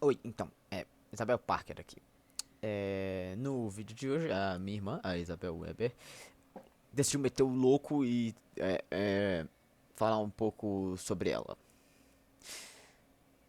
Oi, então, Isabel Parker aqui. No vídeo de hoje, a minha irmã, a Isabel Weber, decidiu meter o louco e falar um pouco sobre ela.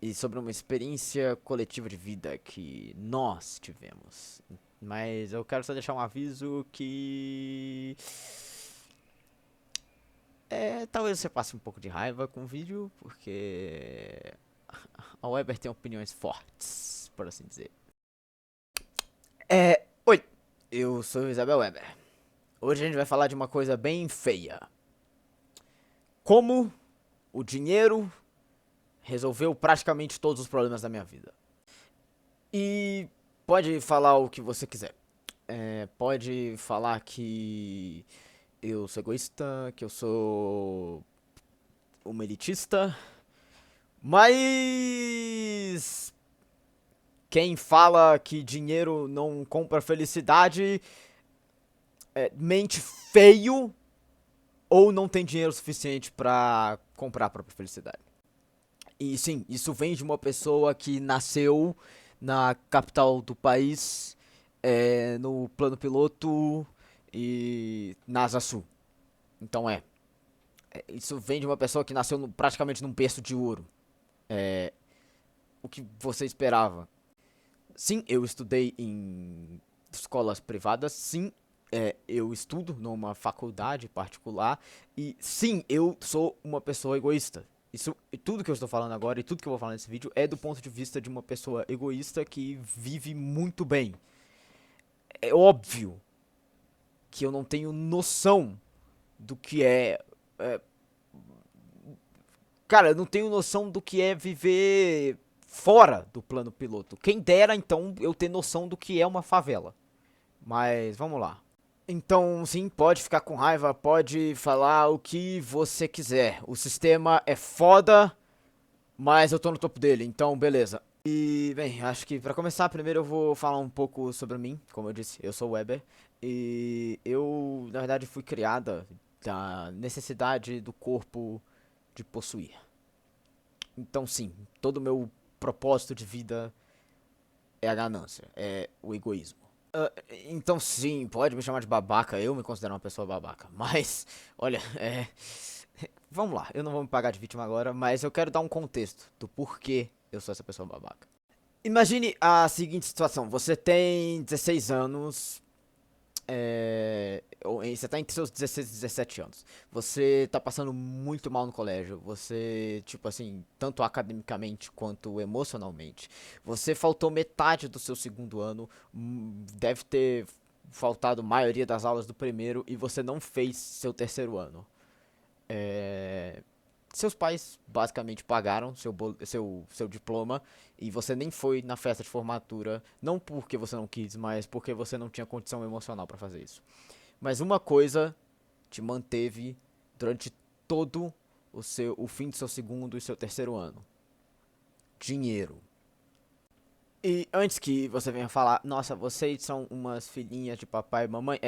E sobre uma experiência coletiva de vida que nós tivemos. Mas eu quero só deixar um aviso que. Talvez você passe um pouco de raiva com o vídeo, porque a Weber tem opiniões fortes, por assim dizer. Oi, eu sou Isabel Weber. Hoje a gente vai falar de uma coisa bem feia. Como o dinheiro resolveu praticamente todos os problemas da minha vida. E pode falar o que você quiser. Pode falar que eu sou egoísta, que eu sou um elitista, mas quem fala que dinheiro não compra felicidade mente feio ou não tem dinheiro suficiente pra comprar a própria felicidade. E sim, isso vem de uma pessoa que nasceu na capital do país, no plano piloto e na Asa Sul. Então isso vem de uma pessoa que nasceu praticamente num berço de ouro. O que você esperava? Sim, eu estudei em escolas privadas. Sim, eu estudo numa faculdade particular. E sim, eu sou uma pessoa egoísta. Isso, e tudo que eu estou falando agora e tudo que eu vou falar nesse vídeo é do ponto de vista de uma pessoa egoísta que vive muito bem. É óbvio que eu não tenho noção do que é. Cara, eu não tenho noção do que é viver fora do plano piloto. Quem dera então eu ter noção do que é uma favela. Mas vamos lá. Então, sim, pode ficar com raiva, pode falar o que você quiser. O sistema é foda, mas eu tô no topo dele, então beleza. E, bem, acho que pra começar, primeiro eu vou falar um pouco sobre mim. Como eu disse, eu sou o Weber. E eu, na verdade, fui criada da necessidade do corpo de possuir. Então, sim, todo o meu propósito de vida é a ganância, é o egoísmo. Então, sim, pode me chamar de babaca, eu me considero uma pessoa babaca. Mas, olha, vamos lá, eu não vou me pagar de vítima agora, mas eu quero dar um contexto do porquê eu sou essa pessoa babaca. Imagine a seguinte situação: você tem 16 anos, você tá entre seus 16 e 17 anos. Você tá passando muito mal no colégio. Você, tipo assim, tanto academicamente quanto emocionalmente. Você faltou metade do seu segundo ano. Deve ter faltado a maioria das aulas do primeiro. E você não fez seu terceiro ano. É, Seus pais basicamente pagaram seu diploma e você nem foi na festa de formatura, não porque você não quis, mas porque você não tinha condição emocional pra fazer isso. Mas uma coisa te manteve durante todo o fim do seu segundo e seu terceiro ano: dinheiro. E antes que você venha falar, nossa, vocês são umas filhinhas de papai e mamãe,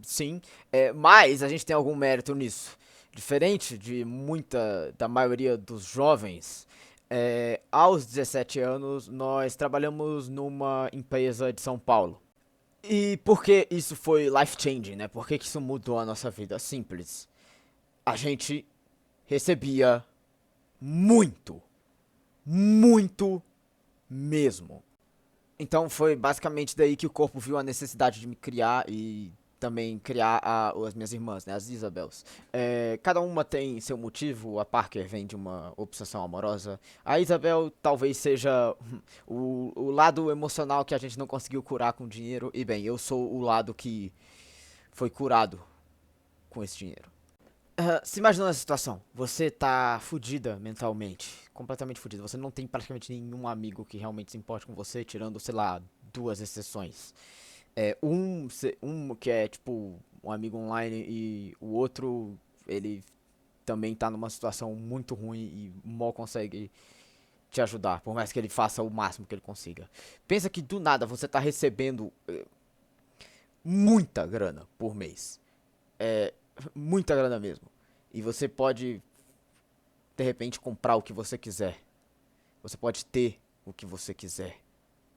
sim, mas a gente tem algum mérito nisso. Diferente de da maioria dos jovens, aos 17 anos nós trabalhamos numa empresa de São Paulo. E por que isso foi life changing, né? Por que isso mudou a nossa vida? Simples. A gente recebia muito, muito mesmo. Então foi basicamente daí que o corpo viu a necessidade de me criar e também criar as minhas irmãs, né, as Isabels. Cada uma tem seu motivo. A Parker vem de uma obsessão amorosa. A Isabel talvez seja o lado emocional que a gente não conseguiu curar com dinheiro. E bem, eu sou o lado que foi curado com esse dinheiro. Se imagina essa situação, você tá fudida mentalmente, completamente fudida, você não tem praticamente nenhum amigo que realmente se importe com você, tirando, sei lá, duas exceções. Um que é tipo um amigo online e o outro, ele também tá numa situação muito ruim e mal consegue te ajudar, por mais que ele faça o máximo que ele consiga. Pensa que do nada você tá recebendo muita grana por mês. Muita grana mesmo. E você pode de repente comprar o que você quiser. Você pode ter. o que você quiser,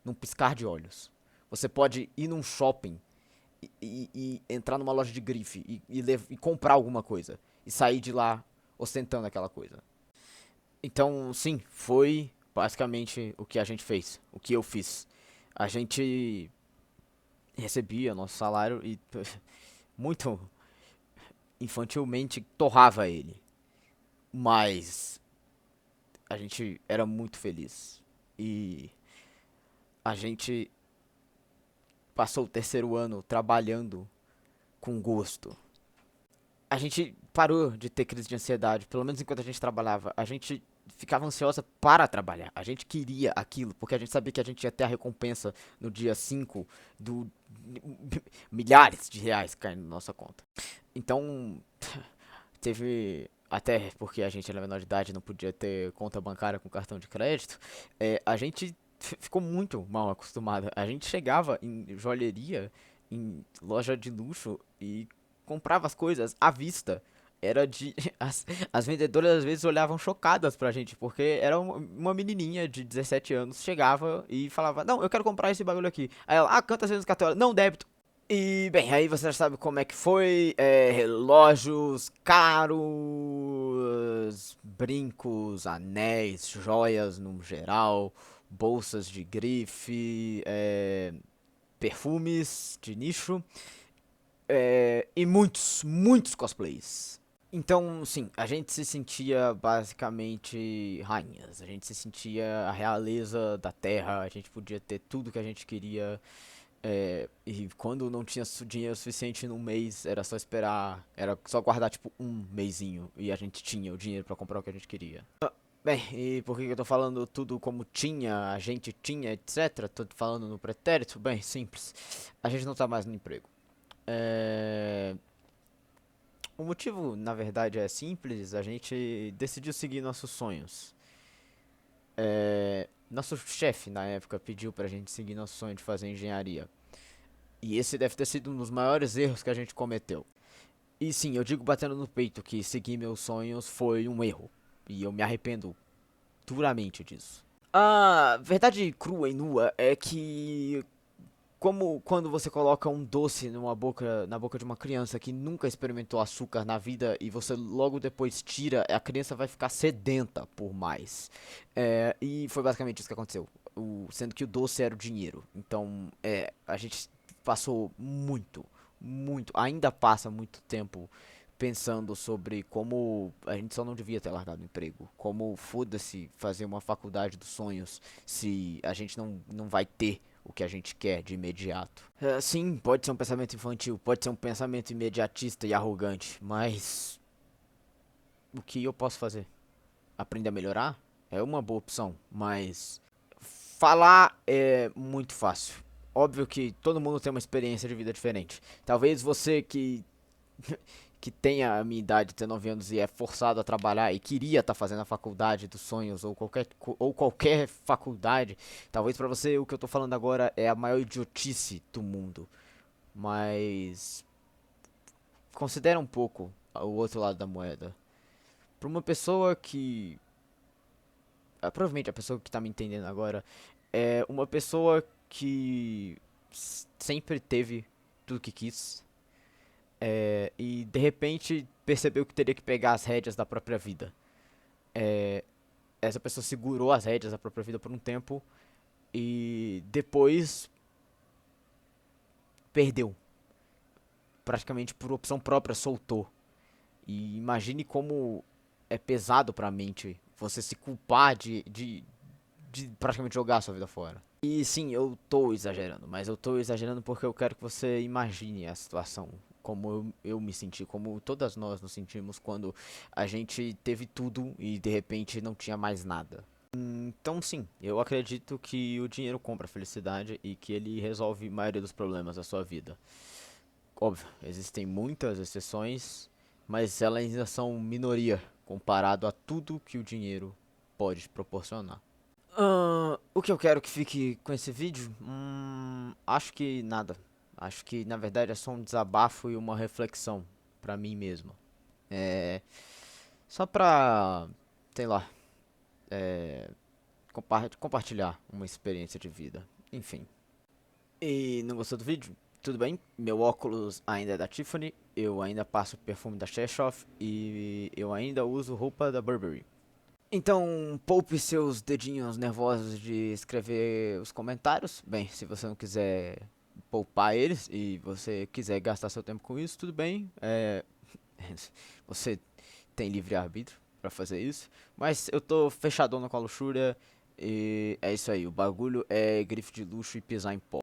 num piscar de olhos. Você pode ir num shopping e entrar numa loja de grife e comprar alguma coisa e sair de lá ostentando aquela coisa. Então, sim, foi basicamente o que a gente fez, o que eu fiz. A gente recebia nosso salário e muito infantilmente torrava ele, mas a gente era muito feliz e a gente passou o terceiro ano trabalhando com gosto. A gente parou de ter crise de ansiedade, pelo menos enquanto a gente trabalhava. A gente ficava ansiosa para trabalhar. A gente queria aquilo, porque a gente sabia que a gente ia ter a recompensa no dia 5 do milhares de reais caindo na nossa conta. Então, teve até porque a gente era menor de idade, não podia ter conta bancária com cartão de crédito. A gente ficou muito mal acostumada. A gente chegava em joalheria, em loja de luxo e comprava as coisas à vista. Era de. As vendedoras às vezes olhavam chocadas pra gente, porque era uma menininha de 17 anos, chegava e falava: Não, eu quero comprar esse bagulho aqui. Aí ela: Ah, quantas vezes cartão? Não, débito. E, bem, aí você já sabe como é que foi. Relógios caros, brincos, anéis, joias no geral, bolsas de grife, perfumes de nicho, e muitos cosplays. Então, sim, a gente se sentia basicamente rainhas. A gente se sentia a realeza da terra. A gente podia ter tudo que a gente queria. E quando não tinha dinheiro suficiente num mês, era só esperar. Era só guardar tipo um mesinho. E a gente tinha o dinheiro pra comprar o que a gente queria. Bem, e por que eu tô falando tudo como tinha, a gente tinha, etc? Tô falando no pretérito? Bem, simples. A gente não tá mais no emprego. É... O motivo, na verdade, é simples. A gente decidiu seguir nossos sonhos. Nosso chefe, na época, pediu pra gente seguir nosso sonho de fazer engenharia. E esse deve ter sido um dos maiores erros que a gente cometeu. E sim, eu digo batendo no peito que seguir meus sonhos foi um erro. E eu me arrependo duramente disso. A verdade crua e nua é que como quando você coloca um doce na boca de uma criança que nunca experimentou açúcar na vida e você logo depois tira, a criança vai ficar sedenta por mais. E foi basicamente isso que aconteceu. Sendo que o doce era o dinheiro. Então, a gente passou ainda passa muito tempo pensando sobre como a gente só não devia ter largado o emprego. Como foda-se fazer uma faculdade dos sonhos se a gente não vai ter o que a gente quer de imediato. Sim, pode ser um pensamento infantil, pode ser um pensamento imediatista e arrogante, mas o que eu posso fazer? Aprender a melhorar? É uma boa opção, mas falar é muito fácil. Óbvio que todo mundo tem uma experiência de vida diferente. Talvez você que tenha a minha idade, 19 anos, e é forçado a trabalhar e queria estar fazendo a faculdade dos sonhos ou qualquer faculdade, talvez pra você o que eu tô falando agora é a maior idiotice do mundo. Mas considera um pouco o outro lado da moeda. Pra uma pessoa que. Provavelmente a pessoa que tá me entendendo agora é uma pessoa que sempre teve tudo que quis. E de repente percebeu que teria que pegar as rédeas da própria vida. Essa pessoa segurou as rédeas da própria vida por um tempo e depois perdeu. Praticamente por opção própria soltou. E imagine como é pesado pra mente você se culpar de praticamente jogar a sua vida fora. E sim, eu tô exagerando, mas eu tô exagerando porque eu quero que você imagine a situação. Como eu me senti, como todas nós nos sentimos quando a gente teve tudo e de repente não tinha mais nada. Então sim, eu acredito que o dinheiro compra a felicidade e que ele resolve a maioria dos problemas da sua vida. Óbvio, existem muitas exceções, mas elas ainda são minoria comparado a tudo que o dinheiro pode proporcionar. O que eu quero que fique com esse vídeo? Acho que nada. Acho que na verdade é só um desabafo e uma reflexão pra mim mesmo. É. Só pra. Sei lá. compartilhar uma experiência de vida. Enfim. E não gostou do vídeo? Tudo bem, meu óculos ainda é da Tiffany, eu ainda passo perfume da Shershoff e eu ainda uso roupa da Burberry. Então, poupe seus dedinhos nervosos de escrever os comentários. Bem, se você não quiser poupar eles e você quiser gastar seu tempo com isso, tudo bem. Você tem livre-arbítrio pra fazer isso. Mas eu tô fechadão com a luxúria e é isso aí. O bagulho é grife de luxo e pisar em pó.